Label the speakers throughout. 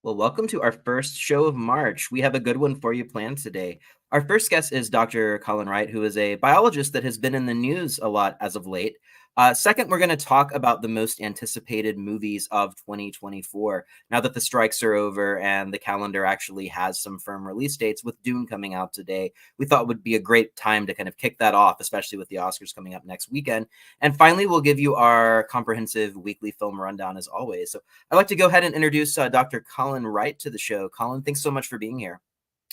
Speaker 1: Well, welcome to our first show of March. We have a good one for you planned today. Our first guest is Dr. Colin Wright, who is a biologist that has been in the news a lot as of late. Second, we're going to talk about the most anticipated movies of 2024. Now that the strikes are over and the calendar actually has some firm release dates, with Dune coming out today, we thought it would be a great time to kind of kick that off, especially with the Oscars coming up next weekend. And finally, we'll give you our comprehensive weekly film rundown as always. So I'd like to go ahead and introduce Dr. Colin Wright to the show. Colin, thanks so much for being here.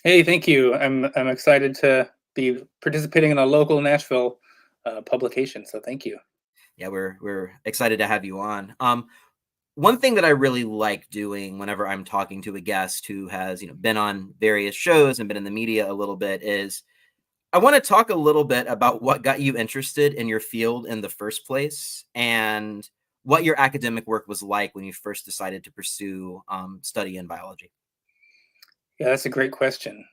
Speaker 2: Hey, thank you. I'm excited to be participating in a local Nashville publication. So thank you.
Speaker 1: Yeah, we're excited to have you on. One thing that I really like doing whenever I'm talking to a guest who has, been on various shows and been in the media a little bit is I want to talk a little bit about what got you interested in your field in the first place and what your academic work was like when you first decided to pursue study in biology.
Speaker 2: Yeah, that's a great question.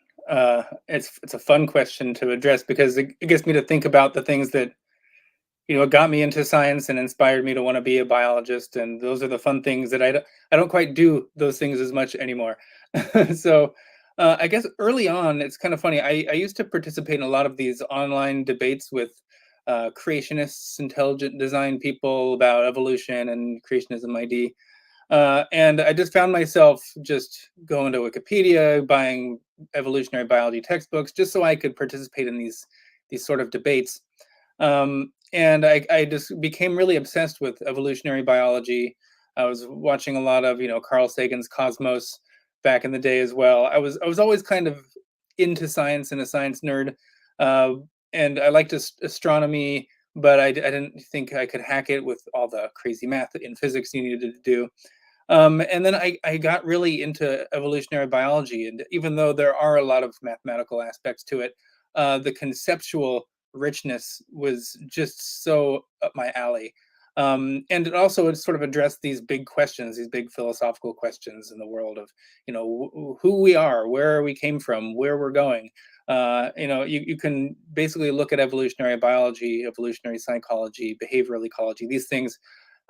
Speaker 2: It's a fun question to address because it gets me to think about the things that got me into science and inspired me to want to be a biologist. And those are the fun things that I don't quite do those things as much anymore. So I guess early on, it's kind of funny. I used to participate in a lot of these online debates with creationists, intelligent design people about evolution and creationism ID. And I just found myself just going to Wikipedia, buying evolutionary biology textbooks, just so I could participate in these sort of debates. And I just became really obsessed with evolutionary biology. I was watching a lot of Carl Sagan's Cosmos back in the day as well. I was always kind of into science and a science nerd, uh, and I liked astronomy, but I didn't think I could hack it with all the crazy math and physics you needed to do. And then I got really into evolutionary biology. And even though there are a lot of mathematical aspects to it, the conceptual richness was just so up my alley. And it sort of addressed these big questions, these big philosophical questions in the world of, who we are, where we came from, where we're going. You can basically look at evolutionary biology, evolutionary psychology, behavioral ecology, these things,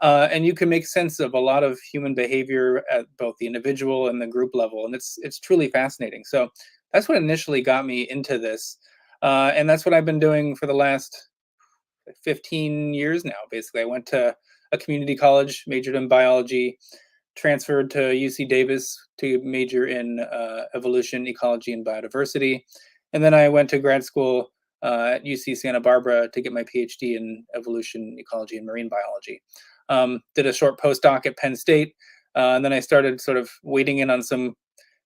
Speaker 2: and you can make sense of a lot of human behavior at both the individual and the group level, and it's truly fascinating. So that's what initially got me into this, and that's what I've been doing for the last 15 years now. Basically, I went to a community college, majored in biology, transferred to UC Davis to major in evolution, ecology, and biodiversity, and then I went to grad school at UC Santa Barbara to get my PhD in evolution, ecology, and marine biology. Did a short postdoc at Penn State, and then I started sort of wading in on some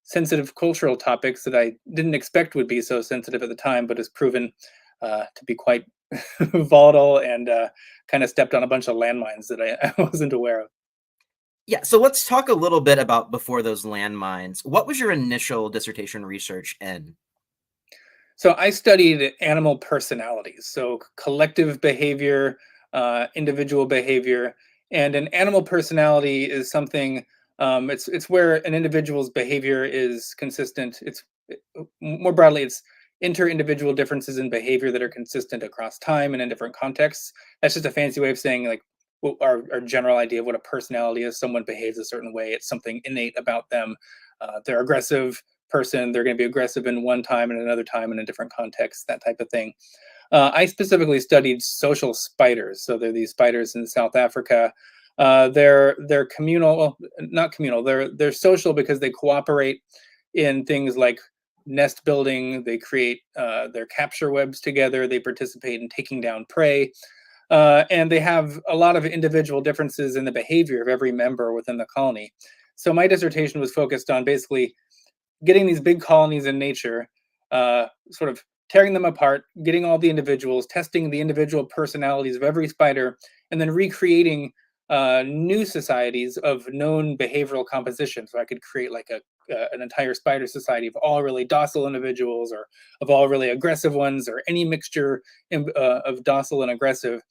Speaker 2: sensitive cultural topics that I didn't expect would be so sensitive at the time, but has proven to be quite volatile and kind of stepped on a bunch of landmines that I wasn't aware of.
Speaker 1: Yeah, so let's talk a little bit about before those landmines. What was your initial dissertation research in?
Speaker 2: So I studied animal personalities, so collective behavior, individual behavior, and an animal personality is something. It's where an individual's behavior is consistent. More broadly, it's inter-individual differences in behavior that are consistent across time and in different contexts. That's just a fancy way of saying like our general idea of what a personality is. Someone behaves a certain way. It's something innate about them. They're aggressive person, they're going to be aggressive in one time and another time in a different context, that type of thing. I specifically studied social spiders. So they're these spiders in South Africa. They're communal, not communal. They're social because they cooperate in things like nest building. They create their capture webs together. They participate in taking down prey. And they have a lot of individual differences in the behavior of every member within the colony. So my dissertation was focused on basically getting these big colonies in nature, sort of tearing them apart, getting all the individuals, testing the individual personalities of every spider, and then recreating new societies of known behavioral composition. So I could create like an entire spider society of all really docile individuals, or of all really aggressive ones, or any mixture of docile and aggressive,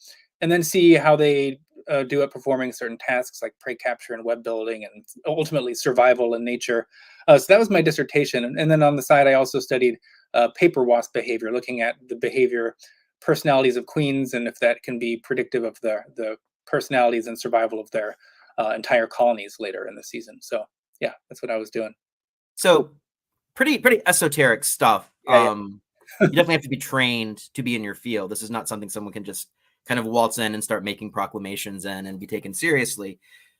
Speaker 2: and then see how they do at performing certain tasks like prey capture and web building and ultimately survival in nature. So that was my dissertation. And then on the side, I also studied paper wasp behavior, looking at the behavior personalities of queens and if that can be predictive of the personalities and survival of their entire colonies later in the season. So yeah, that's what I was doing.
Speaker 1: So pretty esoteric stuff.
Speaker 2: Yeah,
Speaker 1: You definitely have to be trained to be in your field. This is not something someone can just kind of waltz in and start making proclamations in and be taken seriously.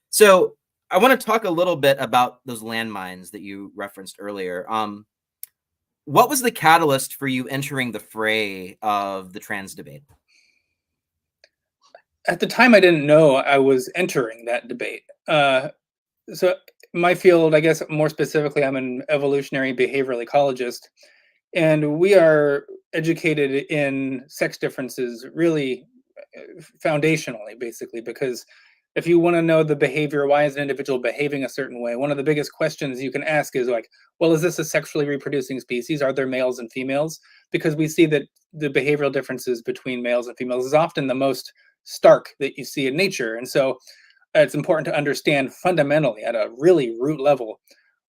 Speaker 1: So I want to talk a little bit about those landmines that you referenced earlier. What was the catalyst for you entering the fray of the trans debate?
Speaker 2: at the time I didn't know I was entering that debate. So my field, I guess more specifically, I'm an evolutionary behavioral ecologist, and we are educated in sex differences really foundationally, basically, because if you want to know the behavior, why is an individual behaving a certain way, one of the biggest questions you can ask is like, well, is this a sexually reproducing species? Are there males and females? Because we see that the behavioral differences between males and females is often the most stark that you see in nature. And so it's important to understand fundamentally at a really root level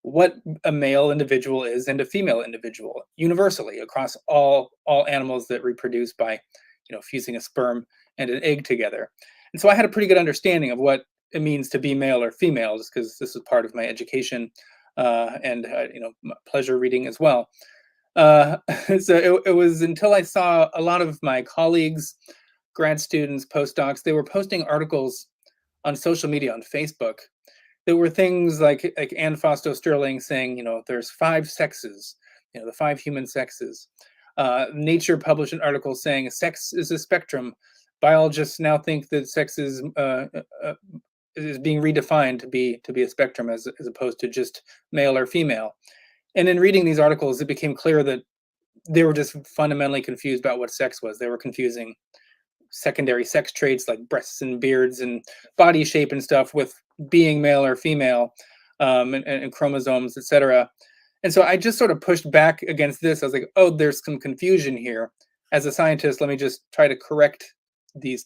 Speaker 2: what a male individual is and a female individual universally across all animals that reproduce by fusing a sperm and an egg together. And so I had a pretty good understanding of what it means to be male or female, just because this was part of my education and pleasure reading as well. uh, so it was until I saw a lot of my colleagues, grad students, postdocs, they were posting articles on social media, on Facebook. There were things like Anne Fausto Sterling saying, there's 5 sexes, the 5 human sexes. Nature published an article saying sex is a spectrum. Biologists now think that sex is being redefined to be a spectrum as opposed to just male or female. And in reading these articles, it became clear that they were just fundamentally confused about what sex was. They were confusing secondary sex traits like breasts and beards and body shape and stuff with being male or female, and chromosomes, etc. And so I just sort of pushed back against this. I was like, oh, there's some confusion here. As a scientist, let me just try to correct these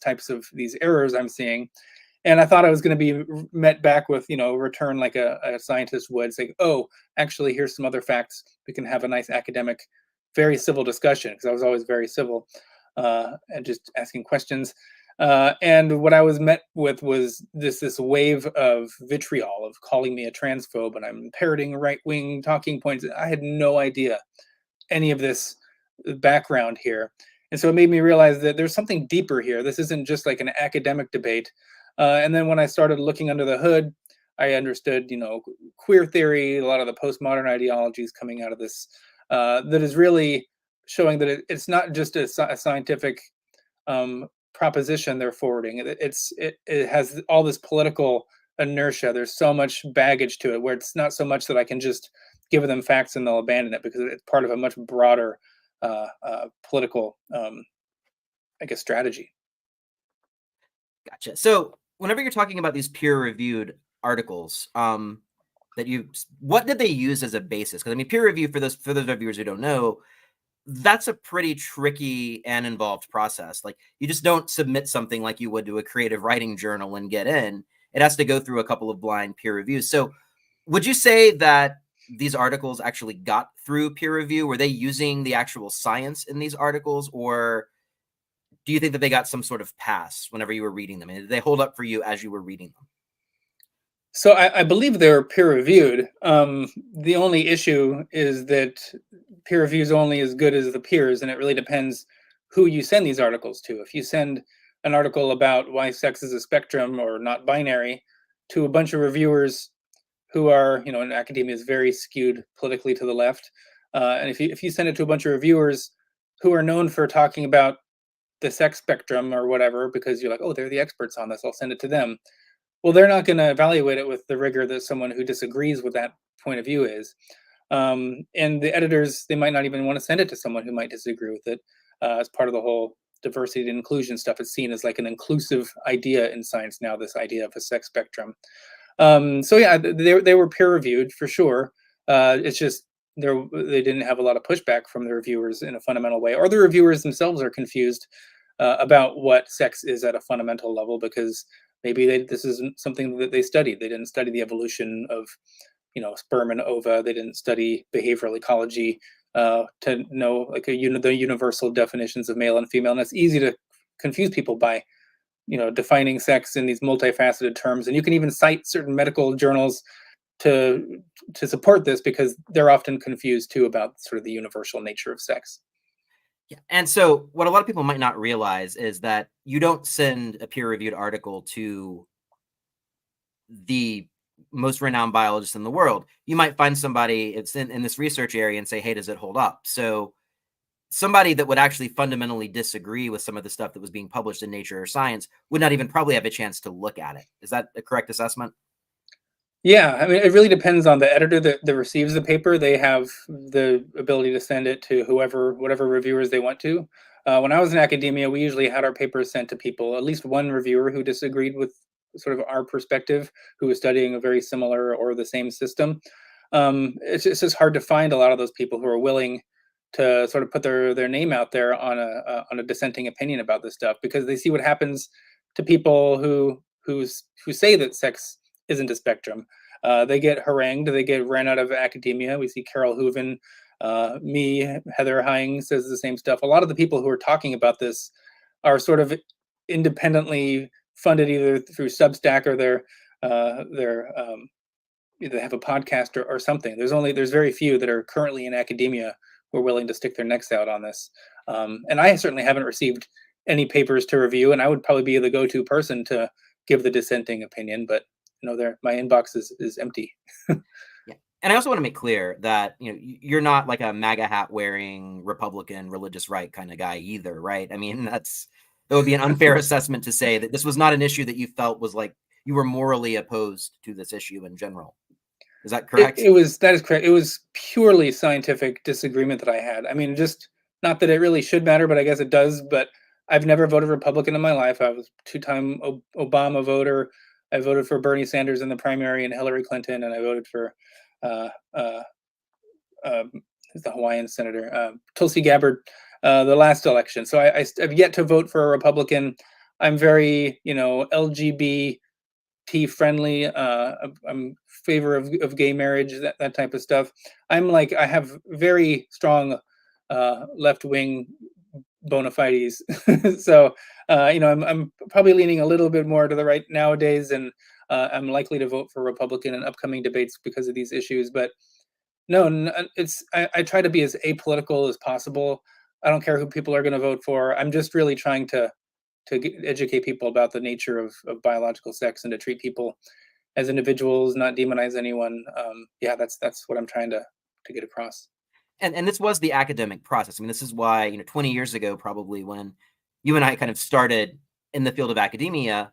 Speaker 2: errors I'm seeing. And I thought I was going to be met back with, return like a scientist would, say, oh, actually, here's some other facts. We can have a nice academic, very civil discussion, because I was always very civil and just asking questions. And what I was met with was this wave of vitriol, of calling me a transphobe, and I'm parroting right-wing talking points. I had no idea any of this background here. And so it made me realize that there's something deeper here. This isn't just like an academic debate. And then when I started looking under the hood, I understood, queer theory, a lot of the postmodern ideologies coming out of this, that is really showing that it's not just a scientific proposition they're forwarding. It has all this political inertia. There's so much baggage to it, where it's not so much that I can just give them facts and they'll abandon it, because it's part of a much broader political, I guess, strategy.
Speaker 1: Gotcha. So whenever you're talking about these peer-reviewed articles, what did they use as a basis? Because I mean, peer review, for those reviewers who don't know, that's a pretty tricky and involved process. Like, you just don't submit something like you would to a creative writing journal and get in. It has to go through a couple of blind peer reviews. So would you say that these articles actually got through peer review? Were they using the actual science in these articles, or do you think that they got some sort of pass whenever you were reading them? And did they hold up for you as you were reading them?
Speaker 2: So I believe they're peer reviewed. The only issue is that peer review is only as good as the peers, and it really depends who you send these articles to. If you send an article about why sex is a spectrum or not binary to a bunch of reviewers who are, in academia is very skewed politically to the left, and if you send it to a bunch of reviewers who are known for talking about the sex spectrum or whatever, because you're like, oh, they're the experts on this, I'll send it to them. Well, they're not going to evaluate it with the rigor that someone who disagrees with that point of view is. And the editors, they might not even want to send it to someone who might disagree with it. As part of the whole diversity and inclusion stuff, it's seen as like an inclusive idea in science now, this idea of a sex spectrum. So yeah, they were peer reviewed for sure. It's just they didn't have a lot of pushback from the reviewers in a fundamental way, or the reviewers themselves are confused about what sex is at a fundamental level, because maybe this isn't something that they studied. They didn't study the evolution of, sperm and ova. They didn't study behavioral ecology to know like the universal definitions of male and female. And it's easy to confuse people by, defining sex in these multifaceted terms. And you can even cite certain medical journals to support this, because they're often confused too about sort of the universal nature of sex.
Speaker 1: Yeah. And so, what a lot of people might not realize is that you don't send a peer reviewed article to the most renowned biologist in the world. You might find somebody it's in this research area and say, hey, does it hold up? So, somebody that would actually fundamentally disagree with some of the stuff that was being published in Nature or Science would not even probably have a chance to look at it. Is that a correct assessment?
Speaker 2: Yeah, I mean, it really depends on the editor that receives the paper. They have the ability to send it to whatever reviewers they want to. When I was in academia, we usually had our papers sent to people, at least one reviewer who disagreed with sort of our perspective, who was studying a very similar or the same system. It's just hard to find a lot of those people who are willing to sort of put their name out there on a dissenting opinion about this stuff, because they see what happens to people who say that sex isn't a spectrum. They get harangued, they get ran out of academia. We see Carol Hooven, me, Heather Heying says the same stuff. A lot of the people who are talking about this are sort of independently funded, either through Substack or they have a podcast or something. There's very few that are currently in academia who are willing to stick their necks out on this. And I certainly haven't received any papers to review, and I would probably be the go-to person to give the dissenting opinion, but my inbox is empty.
Speaker 1: Yeah. And I also want to make clear that you're not like a MAGA hat wearing Republican religious right kind of guy either, right? I mean, that would be an unfair assessment to say that this was not an issue that you felt was like you were morally opposed to this issue in general. Is that correct?
Speaker 2: That is correct. It was purely scientific disagreement that I had. I mean, just not that it really should matter, but I guess it does. But I've never voted Republican in my life. I was two-time Obama voter. I voted for Bernie Sanders in the primary and Hillary Clinton, and I voted for the Hawaiian senator Tulsi Gabbard the last election. So I've yet to vote for a Republican. I'm very LGBT friendly. I'm favor of gay marriage, that type of stuff. I have very strong left wing bona fides. So I'm probably leaning a little bit more to the right nowadays, and I'm likely to vote for Republican in upcoming debates because of these issues. But no, I try to be as apolitical as possible. I don't care who people are going to vote for. I'm just really trying to educate people about the nature of biological sex, and to treat people as individuals, not demonize anyone. Yeah, that's what I'm trying to get across.
Speaker 1: And this was the academic process. I mean, this is why 20 years ago, probably when you and I kind of started in the field of academia,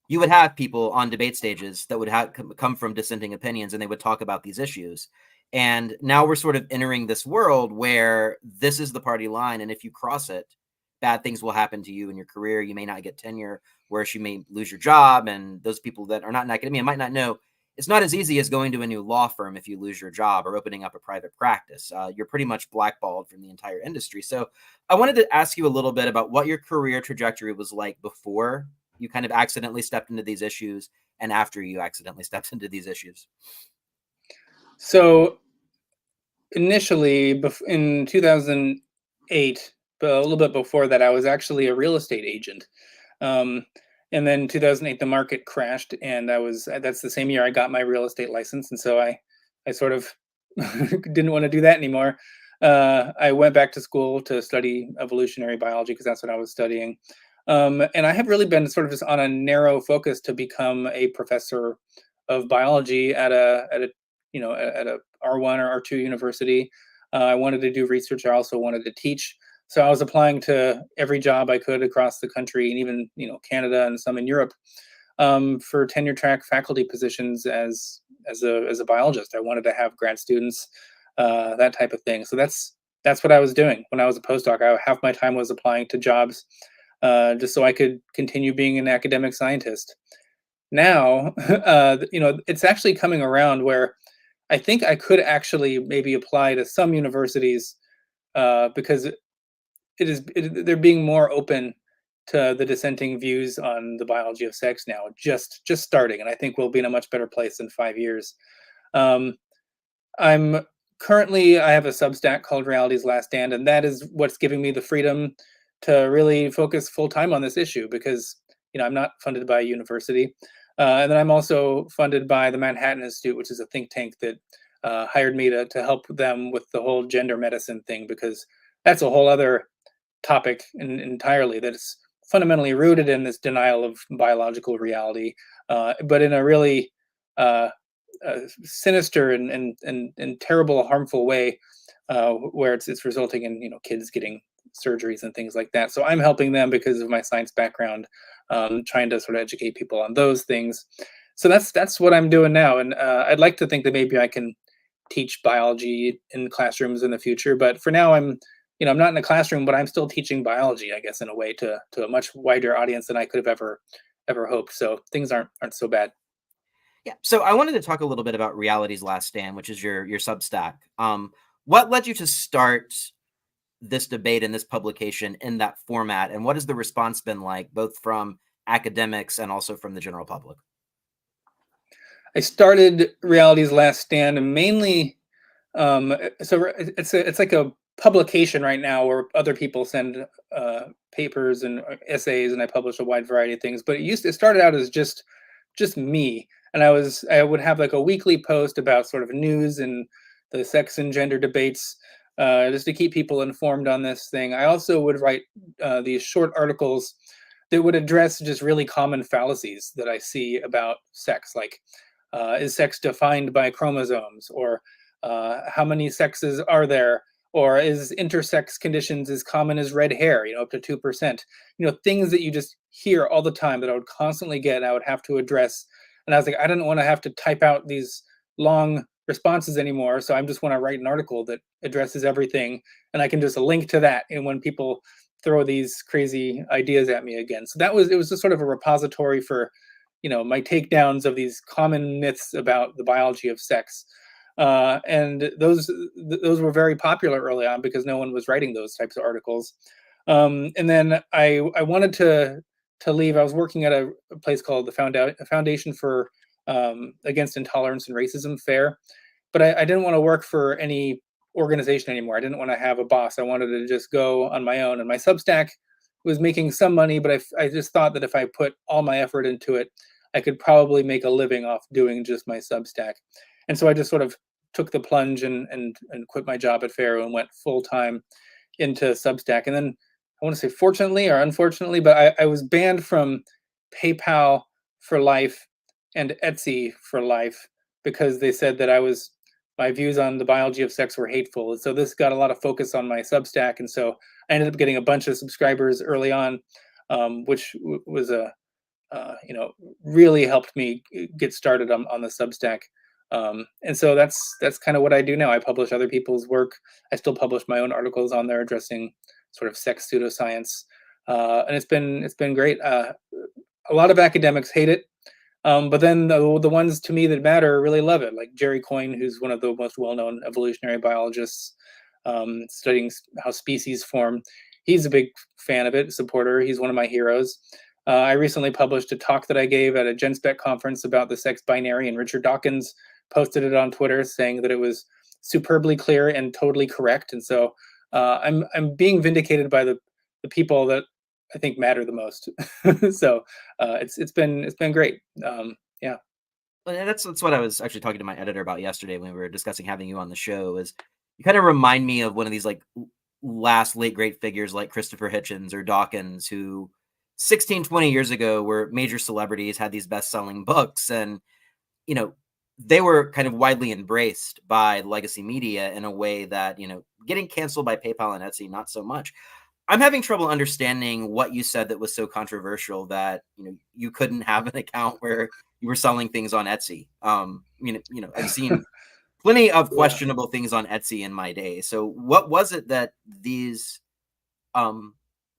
Speaker 1: you would have people on debate stages that would come from dissenting opinions, and they would talk about these issues. And now we're sort of entering this world where this is the party line, and if you cross it, bad things will happen to you in your career. You may not get tenure, whereas you may lose your job. And those people that are not in academia might not know it's not as easy as going to a new law firm if you lose your job or opening up a private practice. You're pretty much blackballed from the entire industry. So I wanted to ask you a little bit about what your career trajectory was like before you kind of accidentally stepped into these issues and after you accidentally stepped into these issues.
Speaker 2: So initially, in 2008, but a little bit before that, I was actually a real estate agent. And then 2008, the market crashed, and that's the same year I got my real estate license. And so I sort of didn't want to do that anymore. I went back to school to study evolutionary biology, because that's what I was studying. And I have really been sort of just on a narrow focus to become a professor of biology at a R1 or R2 university. I wanted to do research. I also wanted to teach. So I was applying to every job I could across the country, and even Canada and some in Europe, for tenure track faculty positions as a biologist. I wanted to have grad students, that type of thing. So that's what I was doing when I was a postdoc. Half my time was applying to jobs, just so I could continue being an academic scientist. Now, it's actually coming around where I think I could actually maybe apply to some universities, because they're being more open to the dissenting views on the biology of sex now, just starting, and I think we'll be in a much better place in 5 years. I have a Substack called Reality's Last Stand, and that is what's giving me the freedom to really focus full time on this issue, because I'm not funded by a university. And then I'm also funded by the Manhattan Institute, which is a think tank that hired me to help them with the whole gender medicine thing, because that's a whole other topic entirely, that's fundamentally rooted in this denial of biological reality, but in a really uh, sinister and terrible, harmful way, where it's resulting in kids getting surgeries and things like that. So I'm helping them because of my science background, trying to sort of educate people on those things. So that's what I'm doing now, and I'd like to think that maybe I can teach biology in classrooms in the future. But for now, I'm not in a classroom, but I'm still teaching biology, I guess, in a way to a much wider audience than I could have ever hoped. So things aren't so bad.
Speaker 1: Yeah. So I wanted to talk a little bit about Reality's Last Stand, which is your Substack. What led you to start this debate and this publication in that format, and what has the response been like, both from academics and also from the general public?
Speaker 2: I started Reality's Last Stand mainly. So it's like a publication right now where other people send papers and essays, and I publish a wide variety of things. But it started out as just me, and I would have like a weekly post about sort of news and the sex and gender debates, just to keep people informed on this thing. I also would write these short articles that would address just really common fallacies that I see about sex, like is sex defined by chromosomes, or how many sexes are there, or is intersex conditions as common as red hair, up to 2%. Things that you just hear all the time that I would constantly get and I would have to address. And I was like, I didn't want to have to type out these long responses anymore. So I just want to write an article that addresses everything, and I can just link to that. And when people throw these crazy ideas at me again. So it was just sort of a repository for, my takedowns of these common myths about the biology of sex. And those were very popular early on because no one was writing those types of articles. And then I wanted to leave. I was working at a place called the Foundation for Against Intolerance and Racism Fair, but I didn't want to work for any organization anymore. I didn't want to have a boss. I wanted to just go on my own. And my Substack was making some money, but I just thought that if I put all my effort into it, I could probably make a living off doing just my Substack. And so I just sort of took the plunge and quit my job at Faro and went full time into Substack. And then I want to say fortunately or unfortunately, but I was banned from PayPal for life and Etsy for life because they said that my views on the biology of sex were hateful. And so this got a lot of focus on my Substack. And so I ended up getting a bunch of subscribers early on, which was really helped me get started on the Substack. And so that's kind of what I do now. I publish other people's work. I still publish my own articles on there addressing sort of sex pseudoscience, and it's been great. A lot of academics hate it, but then the ones to me that matter really love it, like Jerry Coyne, who's one of the most well-known evolutionary biologists, studying how species form. He's a big fan of it, supporter. He's one of my heroes. I recently published a talk that I gave at a GenSpec conference about the sex binary, and Richard Dawkins posted it on Twitter saying that it was superbly clear and totally correct. And so I'm being vindicated by the people that I think matter the most. So it's been great. Yeah.
Speaker 1: And that's what I was actually talking to my editor about yesterday when we were discussing having you on the show. Is you kind of remind me of one of these like last late great figures like Christopher Hitchens or Dawkins, who 16, 20 years ago were major celebrities, had these best-selling books, and they were kind of widely embraced by legacy media in a way that, getting canceled by PayPal and Etsy, not so much. I'm having trouble understanding what you said that was so controversial that, you couldn't have an account where you were selling things on Etsy. I've seen plenty of
Speaker 2: Yeah.
Speaker 1: questionable things on Etsy in my day. So what was it that these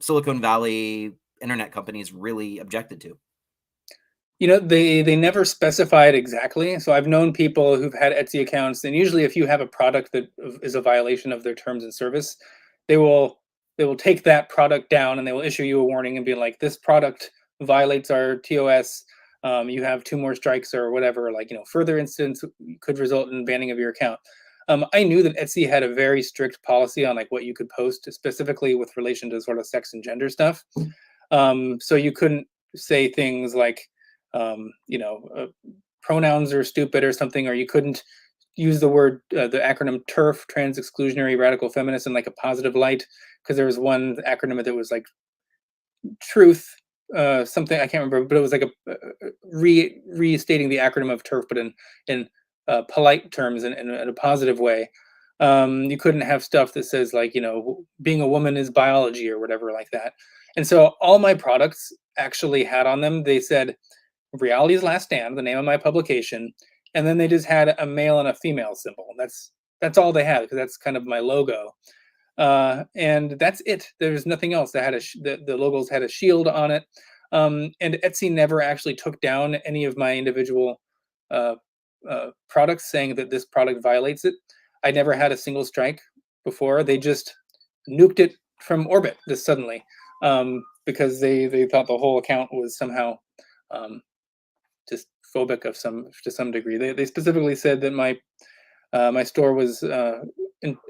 Speaker 1: Silicon Valley internet companies really objected to?
Speaker 2: They never specified exactly. So I've known people who've had Etsy accounts, and usually if you have a product that is a violation of their terms and service, they will take that product down and they will issue you a warning and be like, this product violates our TOS. You have 2 more strikes or whatever. Like, further incidents could result in banning of your account. I knew that Etsy had a very strict policy on like what you could post, specifically with relation to sort of sex and gender stuff. So you couldn't say things like pronouns are stupid or something, or you couldn't use the word the acronym TERF, trans exclusionary radical feminist, in like a positive light, because there was one acronym that was like truth, something I can't remember, but it was like a restating the acronym of TERF, but in polite terms and in a positive way. You couldn't have stuff that says like, being a woman is biology or whatever like that. And so all my products actually had on them, they said Reality's Last Stand, the name of my publication, and then they just had a male and a female symbol. That's all they had, because that's kind of my logo. And that's it. There's nothing else. That had the logos had a shield on it. And Etsy never actually took down any of my individual uh, products, saying that this product violates it. I never had a single strike before. They just nuked it from orbit just suddenly, because they thought the whole account was somehow just phobic to some degree. They specifically said that my store was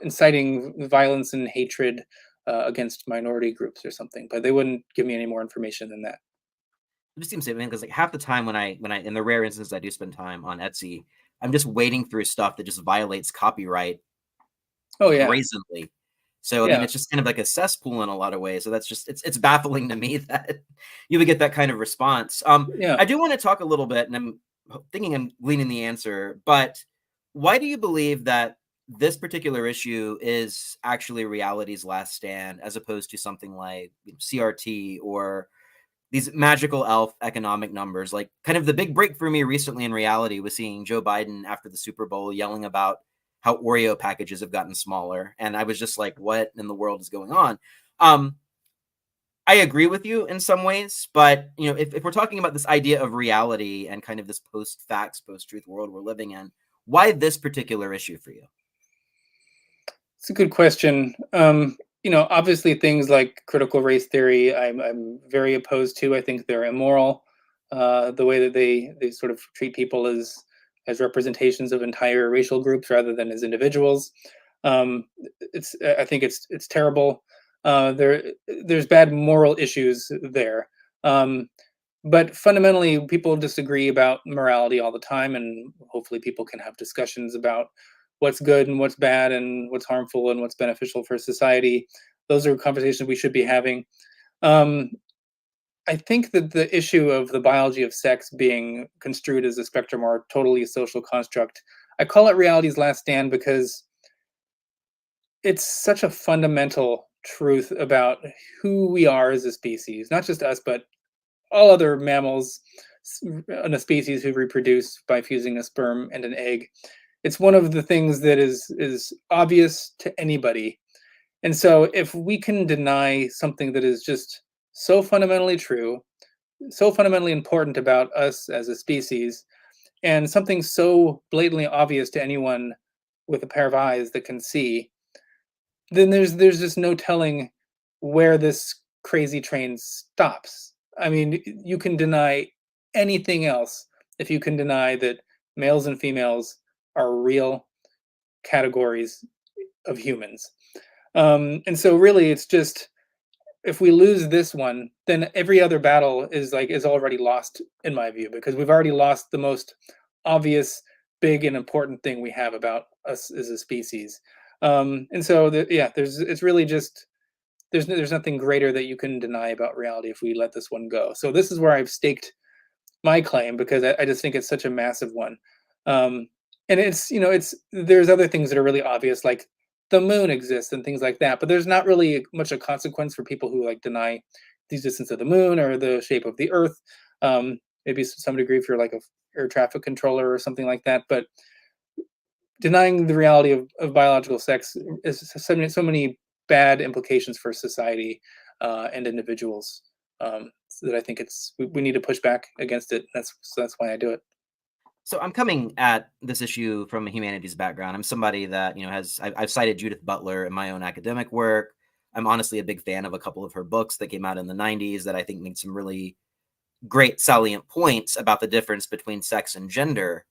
Speaker 2: inciting violence and hatred against minority groups or something, but they wouldn't give me any more information than that.
Speaker 1: It just seems to me, because like half the time when I in the rare instance I do spend time on Etsy, I'm just wading through stuff that just violates copyright
Speaker 2: Oh yeah,
Speaker 1: brazenly. So I mean,
Speaker 2: yeah,
Speaker 1: it's just kind of like a cesspool in a lot of ways. So that's just it's baffling to me that you would get that kind of response.
Speaker 2: yeah.
Speaker 1: I do want to talk a little bit, and I'm thinking I'm gleaning the answer, but why do you believe that this particular issue is actually reality's last stand, as opposed to something like CRT or these magical elf economic numbers? Like, kind of the big break for me recently in reality was seeing Joe Biden after the Super Bowl yelling about how Oreo packages have gotten smaller. And I was just like, what in the world is going on? Um, I agree with you in some ways, but if we're talking about this idea of reality and kind of this post-facts, post-truth world we're living in, why this particular issue for you?
Speaker 2: It's a good question. Obviously things like critical race theory, I'm very opposed to. I think they're immoral. The way that they sort of treat people as representations of entire racial groups rather than as individuals. I think it's terrible. There's bad moral issues there. Um, but fundamentally, people disagree about morality all the time, and hopefully, people can have discussions about what's good and what's bad and what's harmful and what's beneficial for society. Those are conversations we should be having. Um, I think that the issue of the biology of sex being construed as a spectrum or totally a social construct, I call it reality's last stand because it's such a fundamental truth about who we are as a species, not just us, but all other mammals in a species who reproduce by fusing a sperm and an egg. It's one of the things that is obvious to anybody. And so if we can deny something that is just so fundamentally true, so fundamentally important about us as a species, and something so blatantly obvious to anyone with a pair of eyes that can see, then there's just no telling where this crazy train stops. I mean, you can deny anything else if you can deny that males and females are real categories of humans. And so really it's just, if we lose this one, then every other battle is already lost in my view, because we've already lost the most obvious, big and important thing we have about us as a species. And so it's really just, there's nothing greater that you can deny about reality if we let this one go. So this is where I've staked my claim, because I just think it's such a massive one. Um, and there's other things that are really obvious, like the moon exists and things like that, but there's not really much a consequence for people who like deny the existence of the moon or the shape of the earth. Maybe to some degree if you're like a air traffic controller or something like that, but denying the reality of biological sex is so many bad implications for society and individuals, so that I think we need to push back against it. That's why I do it.
Speaker 1: So I'm coming at this issue from a humanities background. I'm somebody that I've cited Judith Butler in my own academic work. I'm honestly a big fan of a couple of her books that came out in the 90s that I think made some really great salient points about the difference between sex and gender.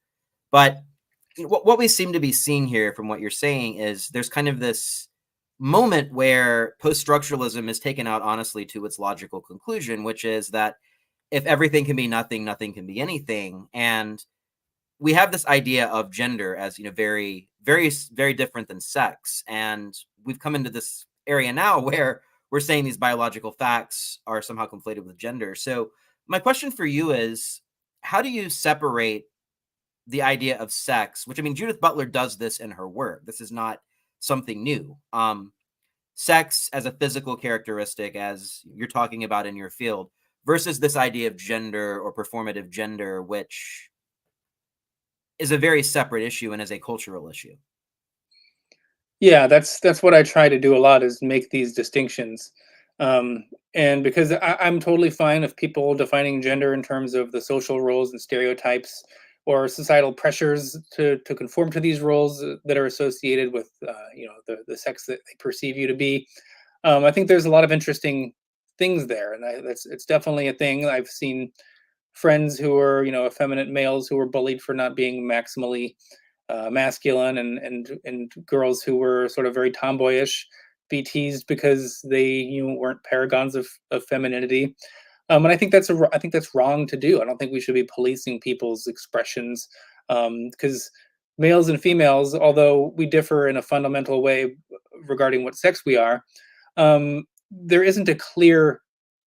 Speaker 1: But what we seem to be seeing here from what you're saying is there's kind of this moment where post-structuralism is taken out honestly to its logical conclusion, which is that if everything can be nothing, nothing can be anything. And we have this idea of gender as, very, very, very different than sex. And we've come into this area now where we're saying these biological facts are somehow conflated with gender. So my question for you is, how do you separate the idea of sex, which, I mean, Judith Butler does this in her work. This is not something new. Sex as a physical characteristic, as you're talking about in your field, versus this idea of gender or performative gender, which is a very separate issue and is a cultural issue.
Speaker 2: Yeah, that's what I try to do a lot, is make these distinctions. And because I'm totally fine with people defining gender in terms of the social roles and stereotypes or societal pressures to conform to these roles that are associated with the sex that they perceive you to be. I think there's a lot of interesting things there, and it's definitely a thing. I've seen friends who are effeminate males who were bullied for not being maximally masculine, and girls who were sort of very tomboyish be teased because they weren't paragons of femininity. And I think I think that's wrong to do. I don't think we should be policing people's expressions, because males and females, although we differ in a fundamental way regarding what sex we are, there isn't a clear,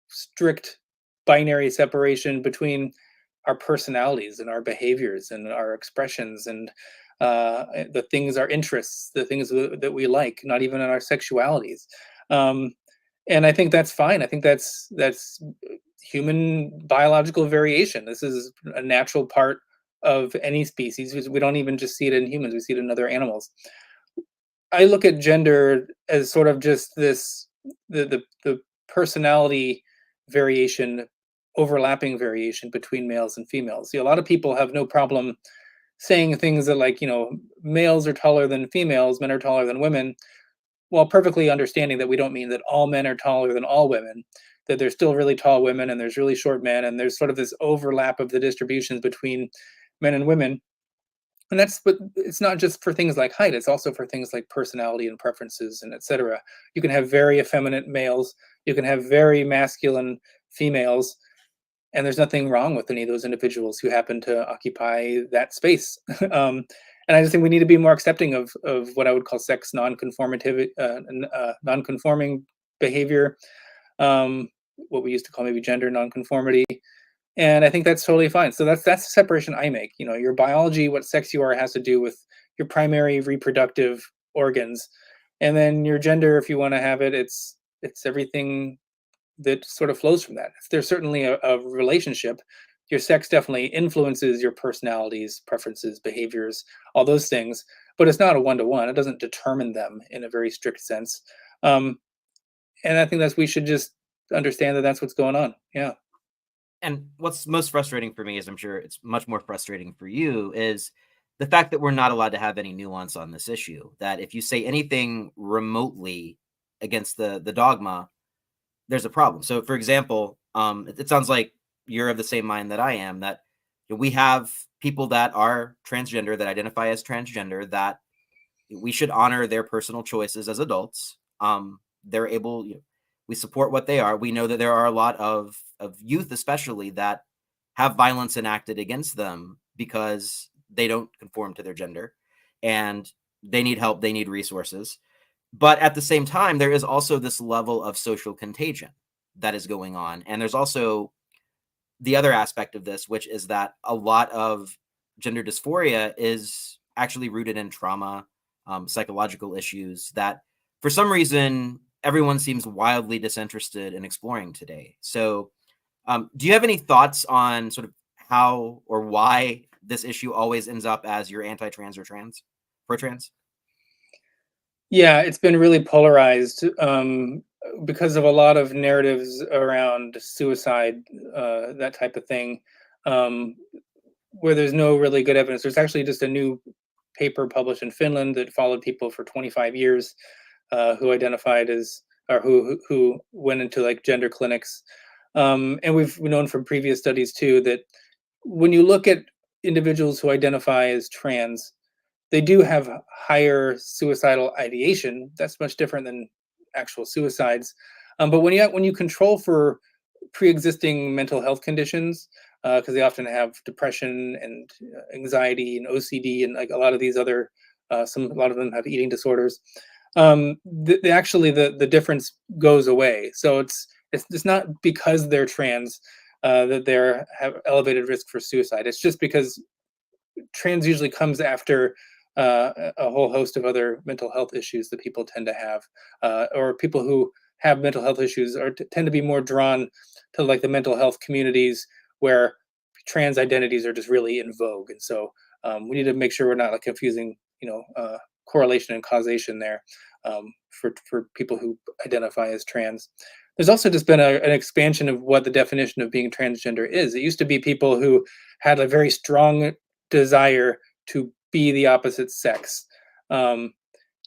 Speaker 2: strict binary separation between our personalities and our behaviors and our expressions and the things, our interests, the things that we like, not even in our sexualities. Um, and I think that's fine. I think that's human biological variation. This is a natural part of any species. We don't even just see it in humans; we see it in other animals. I look at gender as sort of just this the personality variation, overlapping variation between males and females. See, a lot of people have no problem saying things that, like, males are taller than females, men are taller than women, while perfectly understanding that we don't mean that all men are taller than all women, that there's still really tall women and there's really short men, and there's sort of this overlap of the distributions between men and women. And but it's not just for things like height, it's also for things like personality and preferences and etc. You can have very effeminate males, you can have very masculine females, and there's nothing wrong with any of those individuals who happen to occupy that space. And I just think we need to be more accepting of what I would call sex non-conformative, non-conforming behavior, what we used to call maybe gender nonconformity. And I think that's totally fine. So that's the separation I make. Your biology, what sex you are, has to do with your primary reproductive organs, and then your gender, if you want to have it, it's everything that sort of flows from that. There's certainly a relationship. Your sex definitely influences your personalities, preferences, behaviors, all those things, but it's not a one-to-one. It doesn't determine them in a very strict sense. And I think we should just understand that that's what's going on. Yeah.
Speaker 1: And what's most frustrating for me, is I'm sure it's much more frustrating for you, is the fact that we're not allowed to have any nuance on this issue. That if you say anything remotely against the dogma, there's a problem. So, for example, it sounds like you're of the same mind that I am, that we have people that are transgender, that identify as transgender, that we should honor their personal choices as adults. They're able, we support what they are. We know that there are a lot of youth, especially, that have violence enacted against them because they don't conform to their gender, and they need help, they need resources. But at the same time, there is also this level of social contagion that is going on. And there's also the other aspect of this, which is that a lot of gender dysphoria is actually rooted in trauma, psychological issues that, for some reason, everyone seems wildly disinterested in exploring today. So do you have any thoughts on sort of how or why this issue always ends up as you're anti-trans or pro-trans?
Speaker 2: Yeah, it's been really polarized, because of a lot of narratives around suicide, that type of thing, um, where there's no really good evidence. There's actually just a new paper published in Finland that followed people for 25 years, who identified as, or who went into like gender clinics, and we've known from previous studies too that when you look at individuals who identify as trans, they do have higher suicidal ideation. That's much different than actual suicides. But when you control for pre-existing mental health conditions, because they often have depression and anxiety and OCD and like a lot of these other a lot of them have eating disorders. Actually the difference goes away. So it's not because they're trans that they're have elevated risk for suicide. It's just because trans usually comes after a whole host of other mental health issues that people tend to have, or people who have mental health issues tend to be more drawn to like the mental health communities where trans identities are just really in vogue. And so we need to make sure we're not like confusing, correlation and causation there, for people who identify as trans. There's also just been an expansion of what the definition of being transgender is. It used to be people who had a very strong desire to be the opposite sex. Um,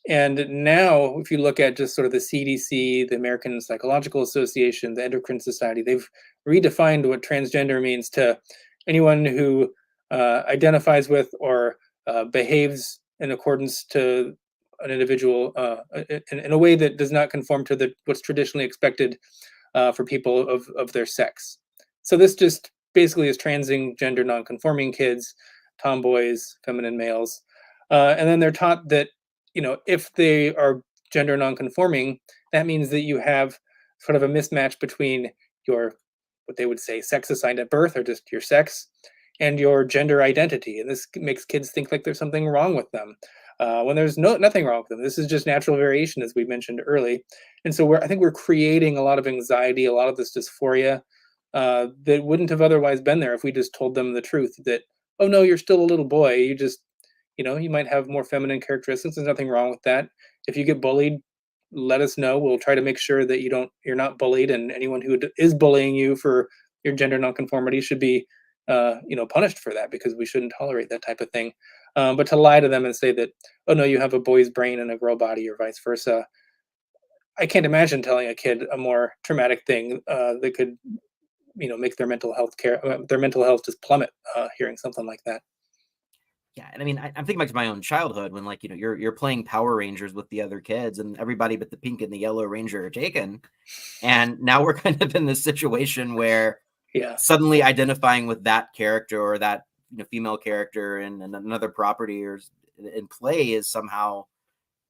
Speaker 2: and now, if you look at just sort of the CDC, the American Psychological Association, the Endocrine Society, they've redefined what transgender means to anyone who identifies with or behaves in accordance to an individual in a way that does not conform to what's traditionally expected for people of their sex. So this just basically is transing gender nonconforming kids, tomboys, feminine males, and then they're taught that if they are gender nonconforming, that means that you have sort of a mismatch between your what they would say sex assigned at birth or just your sex and your gender identity, and this makes kids think like there's something wrong with them. When there's nothing wrong with them. This is just natural variation, as we mentioned early. And so I think we're creating a lot of anxiety, a lot of this dysphoria that wouldn't have otherwise been there if we just told them the truth that, oh no, you're still a little boy. You just, you might have more feminine characteristics. There's nothing wrong with that. If you get bullied, let us know. We'll try to make sure that you're not bullied, and anyone who is bullying you for your gender nonconformity should be, punished for that, because we shouldn't tolerate that type of thing. But to lie to them and say that, oh no, you have a boy's brain and a girl body, or vice versa, I can't imagine telling a kid a more traumatic thing that could, make their mental health just plummet. Hearing something like that.
Speaker 1: Yeah, and I mean, I'm thinking back to my own childhood when, like, you're playing Power Rangers with the other kids, and everybody but the pink and the yellow ranger are taken, and now we're kind of in this situation where
Speaker 2: Yeah,
Speaker 1: suddenly identifying with that character or that female character in another property or in play is somehow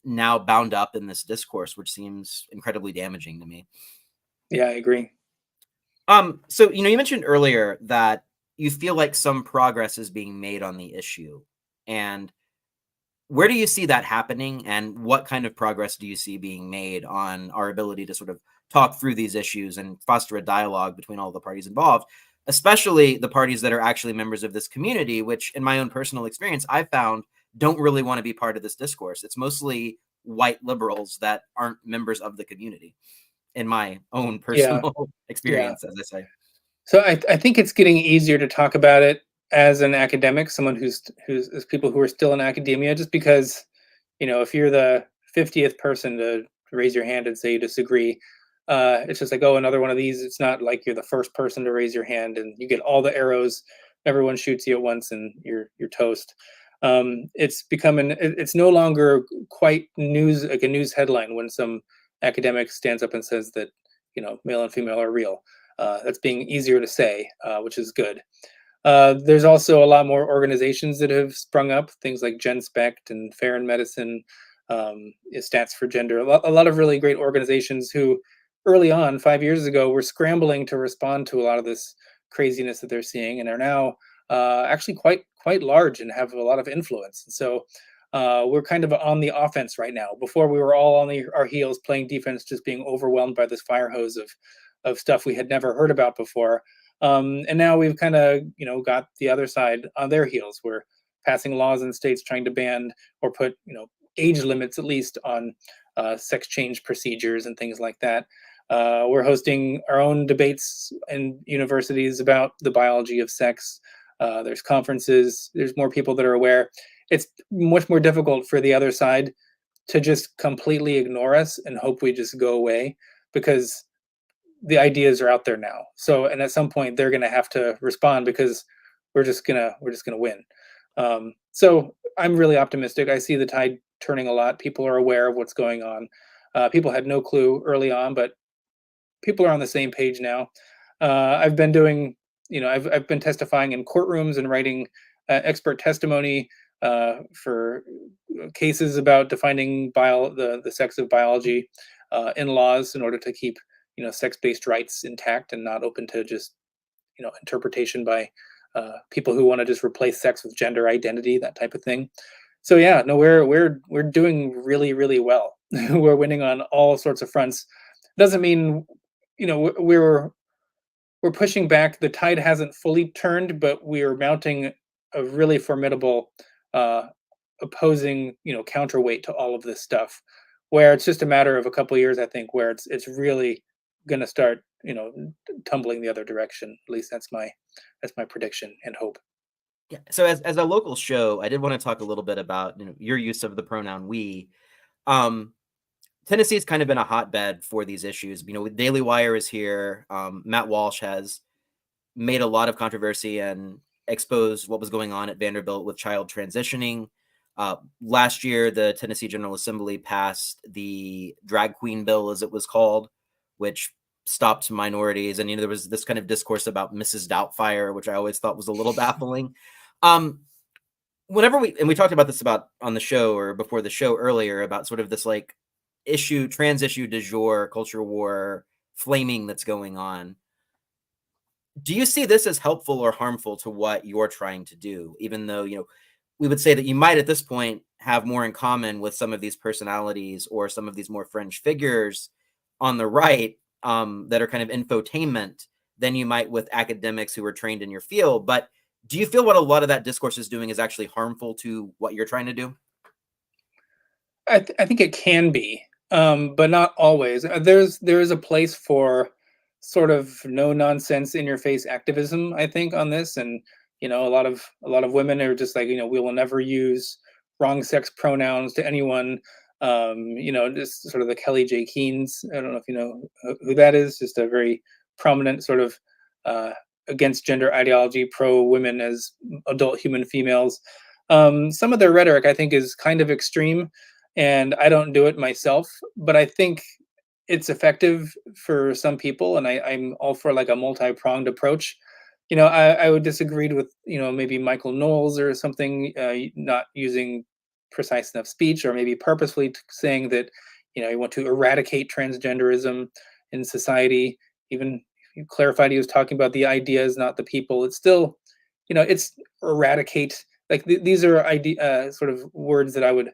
Speaker 1: now bound up in this discourse, which seems incredibly damaging to me.
Speaker 2: yeah, I agree.
Speaker 1: So you mentioned earlier that you feel like some progress is being made on the issue, and where do you see that happening, and what kind of progress do you see being made on our ability to sort of talk through these issues and foster a dialogue between all the parties involved, especially the parties that are actually members of this community, which in my own personal experience, I found don't really want to be part of this discourse. It's mostly white liberals that aren't members of the community, in my own
Speaker 2: Yeah,
Speaker 1: personal
Speaker 2: yeah.
Speaker 1: experience, as I say.
Speaker 2: So I think it's getting easier to talk about it as an academic, someone who's people who are still in academia, just because, if you're the 50th person to raise your hand and say you disagree, it's just like, oh, another one of these. It's not like you're the first person to raise your hand and you get all the arrows. Everyone shoots you at once and you're toast. It's no longer quite news, like a news headline, when some academic stands up and says that male and female are real. That's being easier to say, which is good. There's also a lot more organizations that have sprung up, things like GenSpect and Fair in Medicine, Stats for Gender, a lot of really great organizations who early on, 5 years ago, were scrambling to respond to a lot of this craziness that they're seeing, and are now actually quite large and have a lot of influence. And so we're kind of on the offense right now. Before, we were all on our heels playing defense, just being overwhelmed by this fire hose of stuff we had never heard about before. And now we've kind of, got the other side on their heels. We're passing laws in states trying to ban or put, age limits at least on sex change procedures and things like that. We're hosting our own debates in universities about the biology of sex. There's conferences. There's more people that are aware. It's much more difficult for the other side to just completely ignore us and hope we just go away, because the ideas are out there now. So, and at some point they're going to have to respond, because we're just gonna win. So I'm really optimistic. I see the tide turning a lot. People are aware of what's going on. People had no clue early on, but people are on the same page now. I've been doing, I've been testifying in courtrooms and writing expert testimony for cases about defining the sex of biology in laws in order to keep sex-based rights intact and not open to just interpretation by people who want to just replace sex with gender identity, that type of thing. So yeah, no, we're doing really really well. We're winning on all sorts of fronts. Doesn't mean we're pushing back. The tide hasn't fully turned, but we're mounting a really formidable uh, opposing, counterweight to all of this stuff. Where it's just a matter of a couple of years, I think, where it's really going to start, tumbling the other direction. At least that's my prediction and hope.
Speaker 1: Yeah. So as a local show, I did want to talk a little bit about your use of the pronoun we. Um, Tennessee's kind of been a hotbed for these issues. Daily Wire is here. Matt Walsh has made a lot of controversy and exposed what was going on at Vanderbilt with child transitioning. Last year, the Tennessee General Assembly passed the drag queen bill, as it was called, which stopped minorities. And there was this kind of discourse about Mrs. Doubtfire, which I always thought was a little baffling. Whenever we talked about this about on the show or before the show earlier about sort of this like trans issue du jour, culture war flaming that's going on. Do you see this as helpful or harmful to what you're trying to do? Even though, we would say that you might at this point have more in common with some of these personalities or some of these more fringe figures on the right that are kind of infotainment than you might with academics who are trained in your field. But do you feel what a lot of that discourse is doing is actually harmful to what you're trying to do?
Speaker 2: I think it can be, but not always. There is a place for sort of no nonsense in your face activism. I think on this, and a lot of women are just like we will never use wrong sex pronouns to anyone. Just sort of the Kelly J. Keens. I don't know if you know who that is. Just a very prominent sort of uh, against gender ideology, pro women as adult human females. Some of their rhetoric, I think, is kind of extreme, and I don't do it myself, but I think it's effective for some people, and I'm all for like a multi-pronged approach. I would disagree with maybe Michael Knowles or something, not using precise enough speech, or maybe purposefully saying that you want to eradicate transgenderism in society. Even if you clarified he was talking about the ideas, not the people. It's still, it's eradicate. Like these are sort of words that I would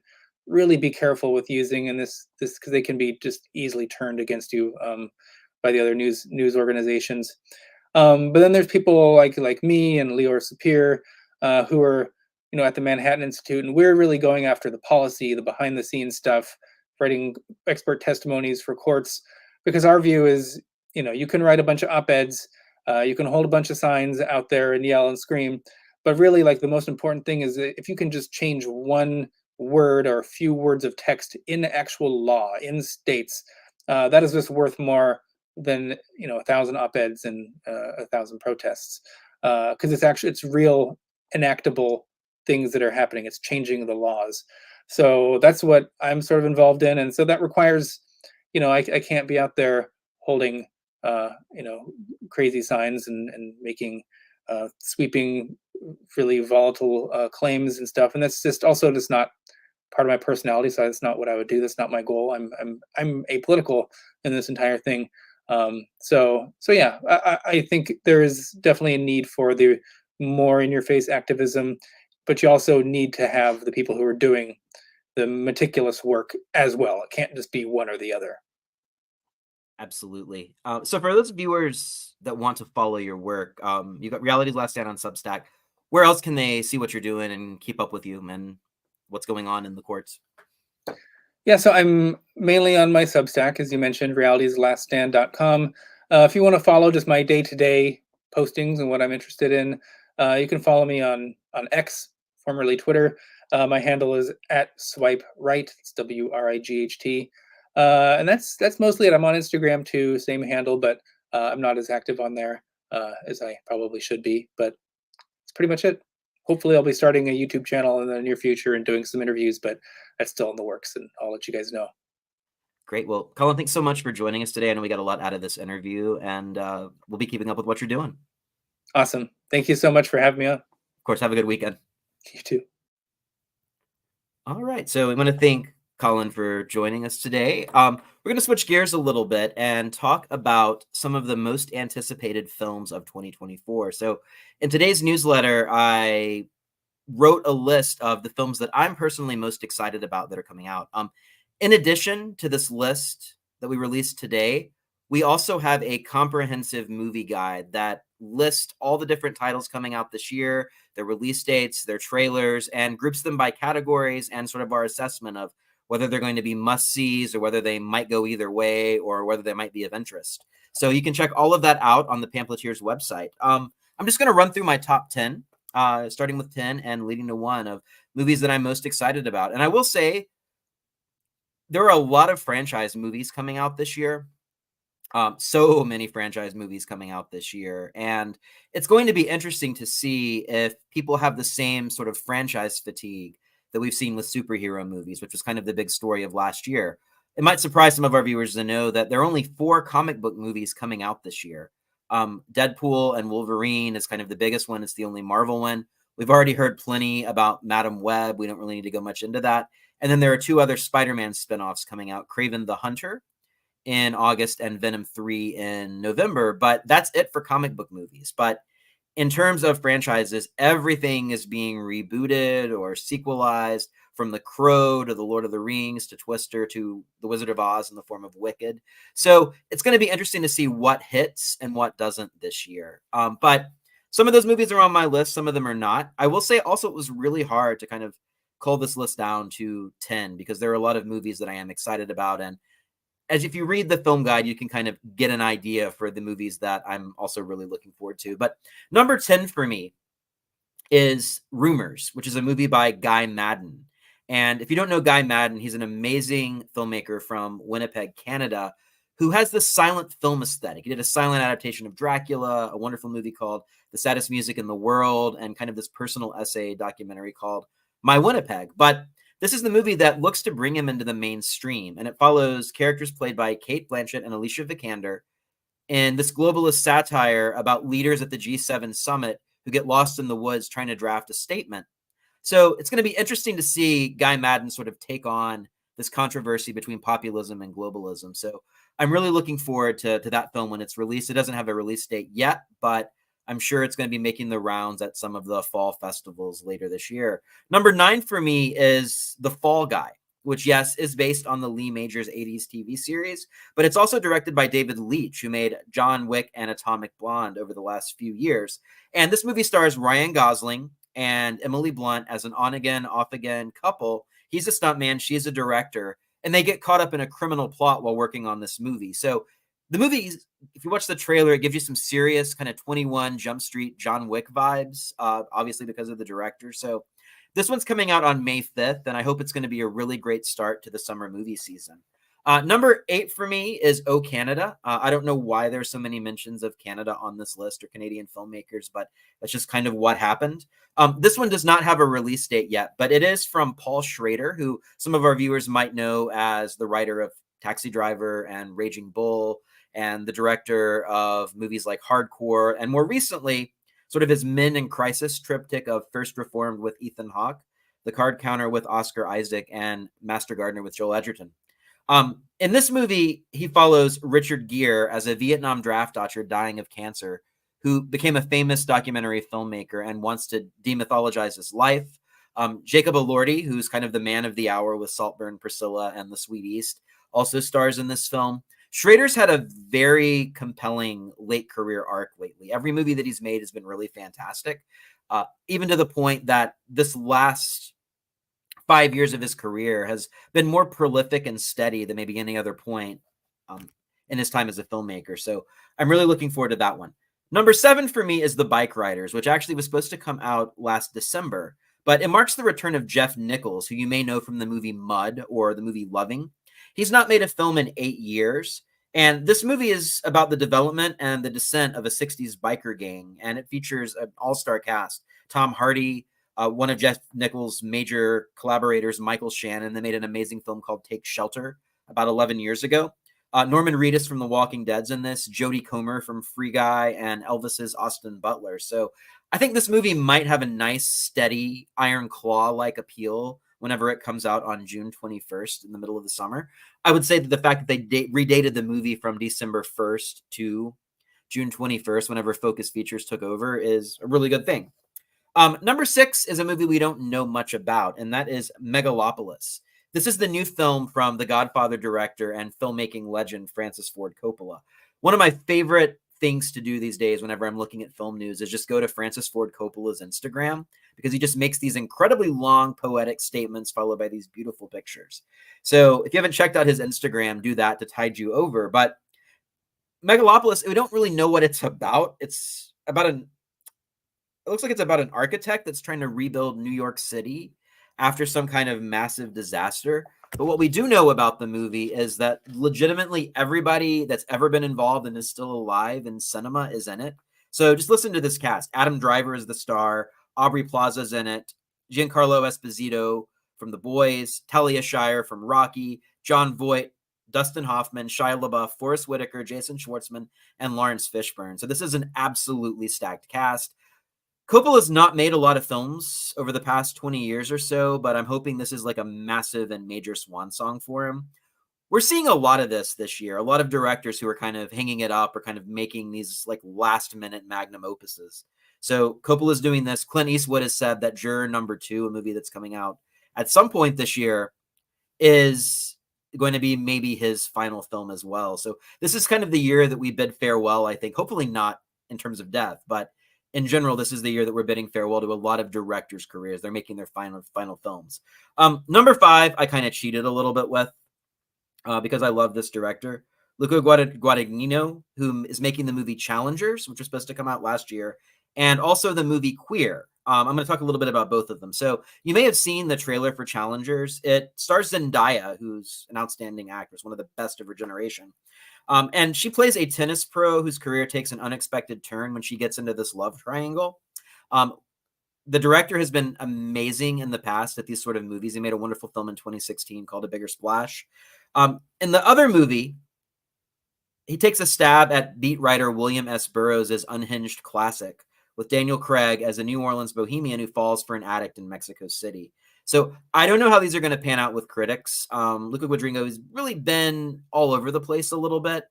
Speaker 2: really be careful with using in this because they can be just easily turned against you by the other news organizations. But then there's people like me and Leor Sapir who are at the Manhattan Institute, and we're really going after the policy, the behind the scenes stuff, writing expert testimonies for courts, because our view is you can write a bunch of op-eds, you can hold a bunch of signs out there and yell and scream, but really like the most important thing is that if you can just change one word or a few words of text in actual law in states, that is just worth more than 1,000 op-eds and 1,000 protests, because it's real enactable things that are happening. It's changing the laws. So that's what I'm sort of involved in, and so that requires, I can't be out there holding crazy signs and making sweeping, really volatile claims and stuff, and that's just also just not part of my personality. So that's not what I would do. That's not my goal. I'm apolitical in this entire thing. So yeah, I think there is definitely a need for the more in your face activism, but you also need to have the people who are doing the meticulous work as well. It can't just be one or the other.
Speaker 1: Absolutely. So for those viewers that want to follow your work, you got Reality's Last Stand on Substack. Where else can they see what you're doing and keep up with you and what's going on in the courts?
Speaker 2: Yeah, so I'm mainly on my Substack, as you mentioned, realitiesLastStand.com. If you want to follow just my day-to-day postings and what I'm interested in, you can follow me on X, formerly Twitter. My handle is at Swipe Right. It's WRIGHT. And that's mostly it. I'm on Instagram too, same handle, but I'm not as active on there as I probably should be. But that's pretty much it. Hopefully, I'll be starting a YouTube channel in the near future and doing some interviews, but that's still in the works, and I'll let you guys know.
Speaker 1: Great. Well, Colin, thanks so much for joining us today. I know we got a lot out of this interview, and we'll be keeping up with what you're doing.
Speaker 2: Awesome. Thank you so much for having me on.
Speaker 1: Of course, have a good weekend.
Speaker 2: You too.
Speaker 1: All right. So I want to thank Colin for joining us today. We're going to switch gears a little bit and talk about some of the most anticipated films of 2024. So in today's newsletter, I wrote a list of the films that I'm personally most excited about that are coming out. In addition to this list that we released today, we also have a comprehensive movie guide that lists all the different titles coming out this year, their release dates, their trailers, and groups them by categories and sort of our assessment of whether they're going to be must-sees or whether they might go either way or whether they might be of interest. So you can check all of that out on the Pamphleteer's website. I'm just going to run through my top 10, starting with 10 and leading to 1 of movies that I'm most excited about. And I will say there are a lot of franchise movies coming out this year. So many franchise movies coming out this year. And it's going to be interesting to see if people have the same sort of franchise fatigue that we've seen with superhero movies, which was kind of the big story of last year. It might surprise some of our viewers to know that there are only 4 comic book movies coming out this year. Deadpool and Wolverine is kind of the biggest one. It's the only Marvel one. We've already heard plenty about Madam Web. We don't really need to go much into that. And then there are 2 other Spider-Man spinoffs coming out, Kraven the Hunter in August and Venom 3 in November. But that's it for comic book movies. But in terms of franchises, everything is being rebooted or sequelized, from The Crow to The Lord of the Rings to Twister to The Wizard of Oz in the form of Wicked. So it's going to be interesting to see what hits and what doesn't this year. But some of those movies are on my list. Some of them are not. I will say also it was really hard to kind of cull this list down to 10 because there are a lot of movies that I am excited about. And as if you read the film guide, you can kind of get an idea for the movies that I'm also really looking forward to. But number 10 for me is Rumors, which is a movie by Guy Maddin. And if you don't know Guy Maddin, he's an amazing filmmaker from Winnipeg, Canada, who has this silent film aesthetic. He did a silent adaptation of Dracula, a wonderful movie called The Saddest Music in the World, and kind of this personal essay documentary called My Winnipeg. But this is the movie that looks to bring him into the mainstream, and it follows characters played by Kate Blanchett and Alicia Vikander in this globalist satire about leaders at the G7 summit who get lost in the woods trying to draft a statement. So it's going to be interesting to see Guy Maddin sort of take on this controversy between populism and globalism. So I'm really looking forward to that film when it's released. It doesn't have a release date yet, but I'm sure it's going to be making the rounds at some of the fall festivals later this year. Number 9 for me is The Fall Guy, which, yes, is based on the Lee Majors 80s TV series, but it's also directed by David Leitch, who made John Wick and Atomic Blonde over the last few years. And this movie stars Ryan Gosling and Emily Blunt as an on-again, off-again couple. He's a stuntman, she's a director, and they get caught up in a criminal plot while working on this movie. So the movie, if you watch the trailer, it gives you some serious kind of 21 Jump Street John Wick vibes, obviously because of the director. So this one's coming out on May 5th, and I hope it's going to be a really great start to the summer movie season. Number 8 for me is Oh Canada. I don't know why there's so many mentions of Canada on this list or Canadian filmmakers, but that's just kind of what happened. This one does not have a release date yet, but it is from Paul Schrader, who some of our viewers might know as the writer of Taxi Driver and Raging Bull, and the director of movies like Hardcore, and more recently, sort of his Men in Crisis triptych of First Reformed with Ethan Hawke, The Card Counter with Oscar Isaac, and Master Gardener with Joel Edgerton. In this movie, he follows Richard Gere as a Vietnam draft dodger dying of cancer, who became a famous documentary filmmaker and wants to demythologize his life. Jacob Elordi, who's kind of the man of the hour with Saltburn, Priscilla, and The Sweet East, also stars in this film. Schrader's had a very compelling late career arc lately. Every movie that he's made has been really fantastic, even to the point that this last 5 years of his career has been more prolific and steady than maybe any other point in his time as a filmmaker. So I'm really looking forward to that one. Number 7 for me is The Bike Riders, which actually was supposed to come out last December, but it marks the return of Jeff Nichols, who you may know from the movie Mud or the movie Loving. He's not made a film in 8 years, and this movie is about the development and the descent of a 60s biker gang, and it features an all-star cast. Tom Hardy, one of Jeff Nichols' major collaborators, Michael Shannon. They made an amazing film called Take Shelter about 11 years ago. Norman Reedus from The Walking Dead's in this, Jodie Comer from Free Guy, and Elvis's Austin Butler. So I think this movie might have a nice, steady, Iron Claw-like appeal whenever it comes out on June 21st in the middle of the summer. I would say that the fact that they redated the movie from December 1st to June 21st, whenever Focus Features took over, is a really good thing. Number 6 is a movie we don't know much about, and that is Megalopolis. This is the new film from the Godfather director and filmmaking legend Francis Ford Coppola. One of my favorite things to do these days whenever I'm looking at film news is just go to Francis Ford Coppola's Instagram, because he just makes these incredibly long poetic statements followed by these beautiful pictures. So if you haven't checked out his Instagram, do that to tide you over. But Megalopolis, we don't really know what it's about. It's about it looks like it's about an architect that's trying to rebuild New York City after some kind of massive disaster. But what we do know about the movie is that legitimately everybody that's ever been involved and is still alive in cinema is in it. So just listen to this cast. Adam Driver is the star. Aubrey Plaza's in it. Giancarlo Esposito from The Boys. Talia Shire from Rocky. Jon Voight. Dustin Hoffman. Shia LaBeouf. Forrest Whitaker. Jason Schwartzman. And Lawrence Fishburne. So this is an absolutely stacked cast. Coppola's not made a lot of films over the past 20 years or so, but I'm hoping this is like a massive and major swan song for him. We're seeing a lot of this year, a lot of directors who are kind of hanging it up or kind of making these like last minute magnum opuses. So Coppola's doing this. Clint Eastwood has said that Juror Number 2, a movie that's coming out at some point this year, is going to be maybe his final film as well. So this is kind of the year that we bid farewell, I think. Hopefully not in terms of death, but in general, this is the year that we're bidding farewell to a lot of directors' careers. They're making their final films. Number 5, I kind of cheated a little bit with because I love this director, Luca Guadagnino, who is making the movie Challengers, which was supposed to come out last year, and also the movie Queer. I'm going to talk a little bit about both of them. So you may have seen the trailer for Challengers. It stars Zendaya, who's an outstanding actress, one of the best of her generation. And she plays a tennis pro whose career takes an unexpected turn when she gets into this love triangle. The director has been amazing in the past at these sort of movies. He made a wonderful film in 2016 called A Bigger Splash. In the other movie, he takes a stab at beat writer William S. Burroughs' unhinged classic, with Daniel Craig as a New Orleans bohemian who falls for an addict in Mexico City. So I don't know how these are going to pan out with critics. Luca Guadagnino has really been all over the place a little bit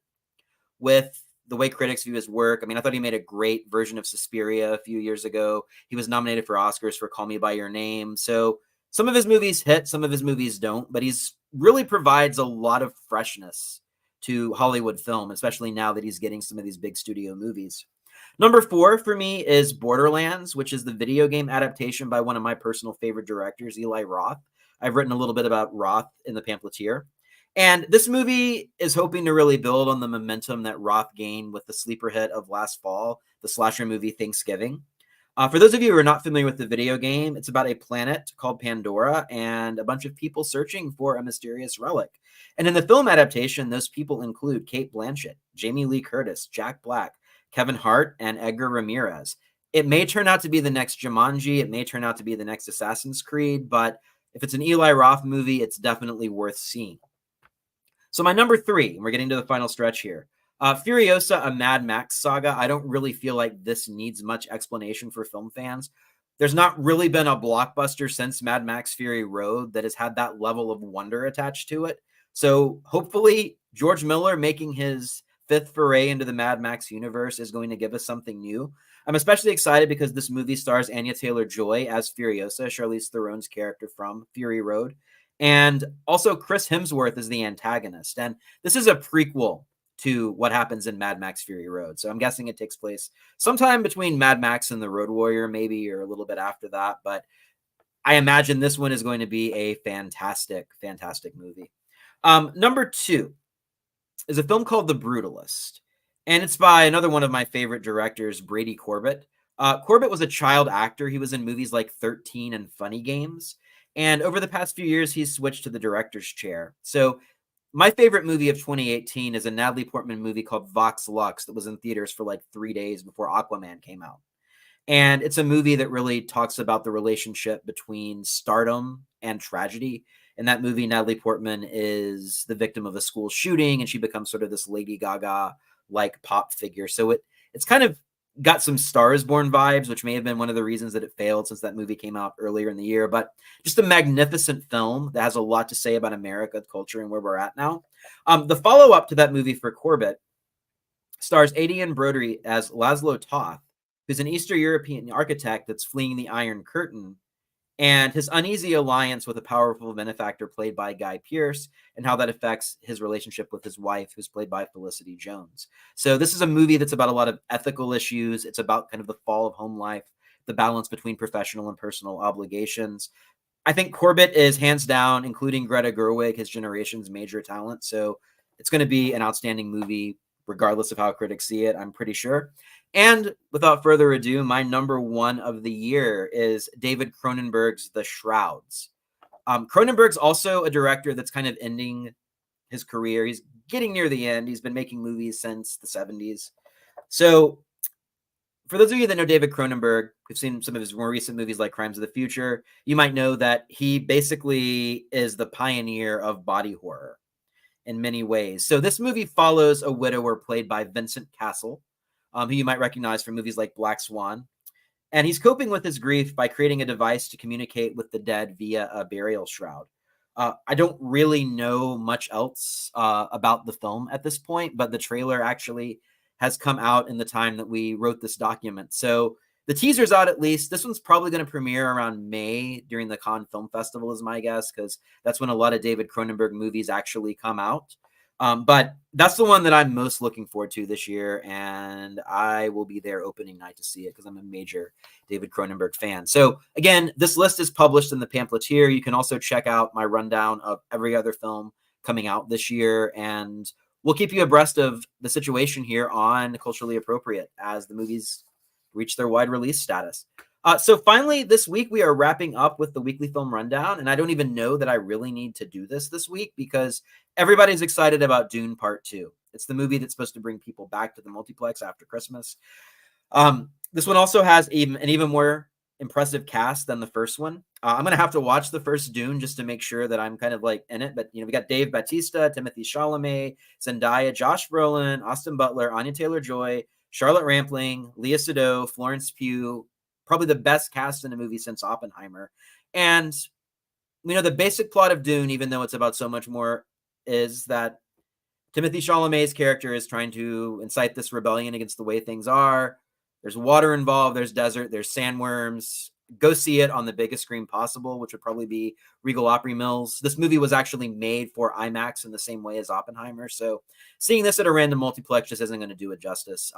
Speaker 1: with the way critics view his work. I mean, I thought he made a great version of Suspiria a few years ago. He was nominated for Oscars for Call Me By Your Name. So some of his movies hit, some of his movies don't, but he's really provides a lot of freshness to Hollywood film, especially now that he's getting some of these big studio movies. Number 4 for me is Borderlands, which is the video game adaptation by one of my personal favorite directors, Eli Roth. I've written a little bit about Roth in the Pamphleteer. And this movie is hoping to really build on the momentum that Roth gained with the sleeper hit of last fall, the slasher movie Thanksgiving. For those of you who are not familiar with the video game, it's about a planet called Pandora and a bunch of people searching for a mysterious relic. And in the film adaptation, those people include Cate Blanchett, Jamie Lee Curtis, Jack Black, Kevin Hart, and Edgar Ramirez. It may turn out to be the next Jumanji. It may turn out to be the next Assassin's Creed, but if it's an Eli Roth movie, it's definitely worth seeing. So my number 3, and we're getting to the final stretch here. Furiosa, a Mad Max saga. I don't really feel like this needs much explanation for film fans. There's not really been a blockbuster since Mad Max Fury Road that has had that level of wonder attached to it. So hopefully George Miller making his 5th foray into the Mad Max universe is going to give us something new. I'm especially excited because this movie stars Anya Taylor-Joy as Furiosa, Charlize Theron's character from Fury Road. And also Chris Hemsworth is the antagonist. And this is a prequel to what happens in Mad Max Fury Road. So I'm guessing it takes place sometime between Mad Max and the Road Warrior, maybe, or a little bit after that. But I imagine this one is going to be a fantastic, fantastic movie. Number 2 is a film called The Brutalist. And it's by another one of my favorite directors, Brady Corbett. Corbett was a child actor. He was in movies like 13 and Funny Games. And over the past few years, he's switched to the director's chair. So my favorite movie of 2018 is a Natalie Portman movie called Vox Lux that was in theaters for like 3 days before Aquaman came out. And it's a movie that really talks about the relationship between stardom and tragedy. In that movie, Natalie Portman is the victim of a school shooting, and she becomes sort of this Lady Gaga like pop figure. So it's kind of got some Stars Born vibes, which may have been one of the reasons that it failed, since that movie came out earlier in the year. But just a magnificent film that has a lot to say about America, culture, and where we're at now. The follow-up to that movie for Corbett stars Adrian Brody as Laszlo Toth, who's an Eastern European architect that's fleeing the Iron Curtain, and his uneasy alliance with a powerful benefactor played by Guy Pearce, and how that affects his relationship with his wife, who's played by Felicity Jones. So this is a movie that's about a lot of ethical issues. It's about kind of the fall of home life, the balance between professional and personal obligations. I think Corbett is hands down, including Greta Gerwig, his generation's major talent. So it's going to be an outstanding movie, regardless of how critics see it, I'm pretty sure. And without further ado, my number one of the year is David Cronenberg's The Shrouds. Cronenberg's also a director that's kind of ending his career. He's getting near the end. He's been making movies since the 70s. So for those of you that know David Cronenberg, who've seen some of his more recent movies like Crimes of the Future, you might know that he basically is the pioneer of body horror in many ways. So this movie follows a widower played by Vincent Cassel, who you might recognize from movies like Black Swan. And he's coping with his grief by creating a device to communicate with the dead via a burial shroud. I don't really know much else about the film at this point, but the trailer actually has come out in the time that we wrote this document. So the teaser's out at least. This one's probably going to premiere around May during the Cannes Film Festival is my guess, because that's when a lot of David Cronenberg movies actually come out. But that's the one that I'm most looking forward to this year, and I will be there opening night to see it because I'm a major David Cronenberg fan. So again, this list is published in the Pamphleteer. You can also check out my rundown of every other film coming out this year, and we'll keep you abreast of the situation here on Culturally Appropriate as the movies reach their wide release status. So finally, this week, we are wrapping up with the weekly film rundown. And I don't even know that I really need to do this week because everybody's excited about Dune Part 2. It's the movie that's supposed to bring people back to the multiplex after Christmas. This one also has an even more impressive cast than the first one. I'm going to have to watch the first Dune just to make sure that I'm kind of like in it. But, we got Dave Bautista, Timothée Chalamet, Zendaya, Josh Brolin, Austin Butler, Anya Taylor-Joy, Charlotte Rampling, Lea Seydoux, Florence Pugh, probably the best cast in a movie since Oppenheimer. And the basic plot of Dune, even though it's about so much more, is that Timothée Chalamet's character is trying to incite this rebellion against the way things are. There's water involved, there's desert, there's sandworms. Go see it on the biggest screen possible, which would probably be Regal Opry Mills. This movie was actually made for IMAX in the same way as Oppenheimer. So seeing this at a random multiplex just isn't going to do it justice.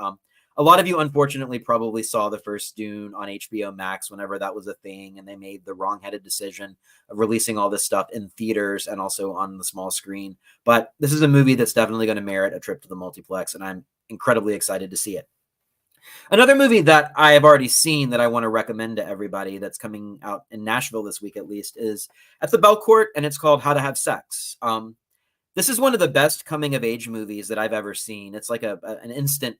Speaker 1: A lot of you, unfortunately, probably saw the first Dune on HBO Max whenever that was a thing, and they made the wrong-headed decision of releasing all this stuff in theaters and also on the small screen. But this is a movie that's definitely going to merit a trip to the multiplex, and I'm incredibly excited to see it. Another movie that I have already seen that I want to recommend to everybody that's coming out in Nashville this week at least is at the Belcourt, and it's called How to Have Sex. This is one of the best coming-of-age movies that I've ever seen. It's like an instant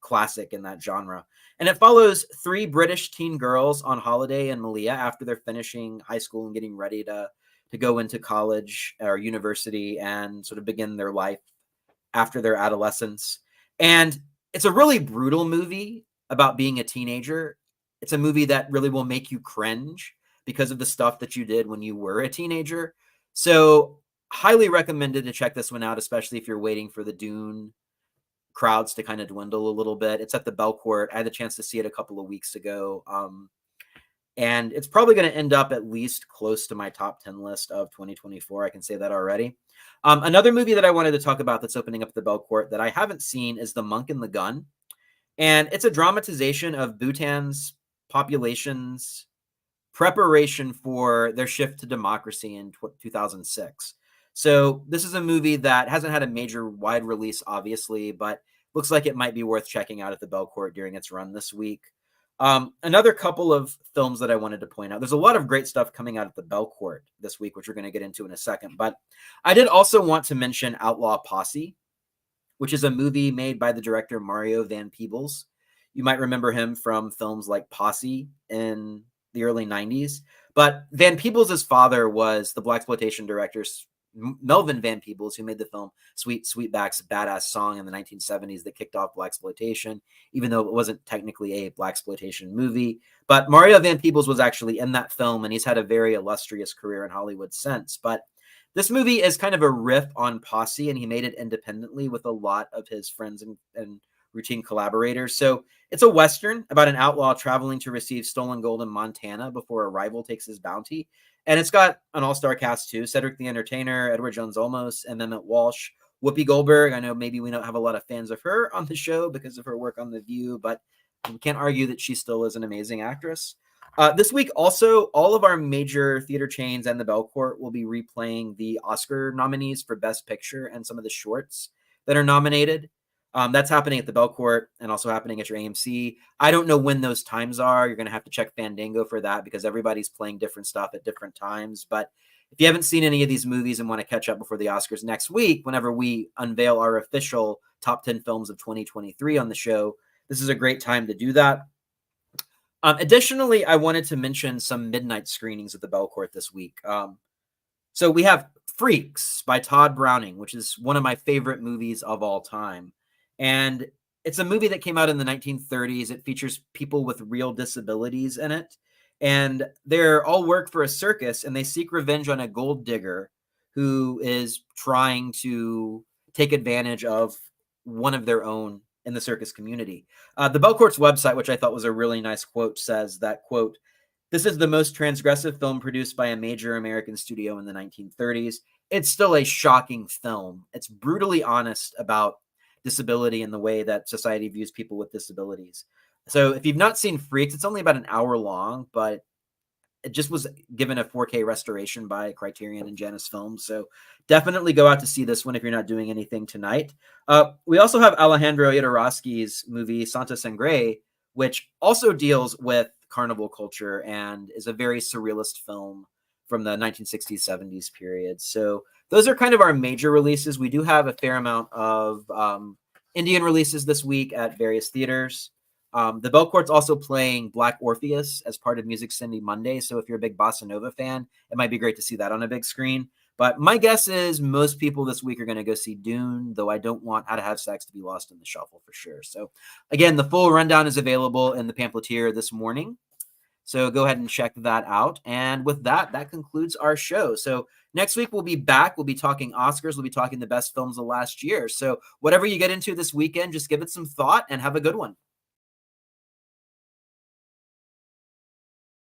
Speaker 1: classic in that genre. And it follows 3 British teen girls on holiday in Malia after they're finishing high school and getting ready to go into college or university and sort of begin their life after their adolescence. And it's a really brutal movie about being a teenager. It's a movie that really will make you cringe because of the stuff that you did when you were a teenager. So highly recommended to check this one out, especially if you're waiting for the Dune crowds to kind of dwindle a little bit. It's at the Belcourt. I had the chance to see it a couple of weeks ago. And it's probably going to end up at least close to my top 10 list of 2024. I can say that already. Another movie that I wanted to talk about that's opening up at the Belcourt that I haven't seen is The Monk and the Gun. And it's a dramatization of Bhutan's population's preparation for their shift to democracy in 2006. So this is a movie that hasn't had a major wide release, obviously, but looks like it might be worth checking out at the Belcourt during its run this week. Another couple of films that I wanted to point out. There's a lot of great stuff coming out at the Belcourt this week, which we're going to get into in a second. But I did also want to mention Outlaw Posse, which is a movie made by the director Mario Van Peebles. You might remember him from films like Posse in the early 90s. But Van Peebles' father was the blaxploitation director Melvin Van Peebles, who made the film Sweetback's Badass Song in the 1970s that kicked off blaxploitation, even though it wasn't technically a blaxploitation movie. But Mario Van Peebles was actually in that film, and he's had a very illustrious career in Hollywood since. But this movie is kind of a riff on Posse, and he made it independently with a lot of his friends and routine collaborators. So it's a Western about an outlaw traveling to receive stolen gold in Montana before a rival takes his bounty. And it's got an all-star cast too: Cedric the Entertainer, Edward Jones Olmos, and Emmett Walsh, Whoopi Goldberg. I know maybe we don't have a lot of fans of her on the show because of her work on The View, but we can't argue that she still is an amazing actress. This week, also, all of our major theater chains and the Belcourt will be replaying the Oscar nominees for Best Picture and some of the shorts that are nominated. That's happening at the Belcourt and also happening at your AMC. I don't know when those times are. You're going to have to check Fandango for that because everybody's playing different stuff at different times. But if you haven't seen any of these movies and want to catch up before the Oscars next week, whenever we unveil our official top 10 films of 2023 on the show, this is a great time to do that. Additionally, I wanted to mention some midnight screenings at the Belcourt this week. So we have Freaks by Todd Browning, which is one of my favorite movies of all time. And it's a movie that came out in the 1930s. It features people with real disabilities in it. And they're all work for a circus, and they seek revenge on a gold digger who is trying to take advantage of one of their own in the circus community. The Belcourt's website, which I thought was a really nice quote, says that, quote, "This is the most transgressive film produced by a major American studio in the 1930s. It's still a shocking film. It's brutally honest about disability and the way that society views people with disabilities." So if you've not seen Freaks, it's only about an hour long, but it just was given a 4K restoration by Criterion and Janus Films. So definitely go out to see this one if you're not doing anything tonight. We also have Alejandro Jodorowsky's movie Santa Sangre, which also deals with carnival culture and is a very surrealist film from the 1960s, 70s period. So those are kind of our major releases. We do have a fair amount of Indian releases this week at various theaters. The Belcourt's also playing Black Orpheus as part of Music Cindy Monday. So if you're a big Bossa Nova fan, it might be great to see that on a big screen. But my guess is most people this week are going to go see Dune, though I don't want How to Have Sex to be lost in the shuffle for sure. So again, the full rundown is available in the Pamphleteer this morning. So go ahead and check that out. And with that, that concludes our show. So next week we'll be back. We'll be talking Oscars. We'll be talking the best films of last year. So whatever you get into this weekend, just give it some thought and have a good one.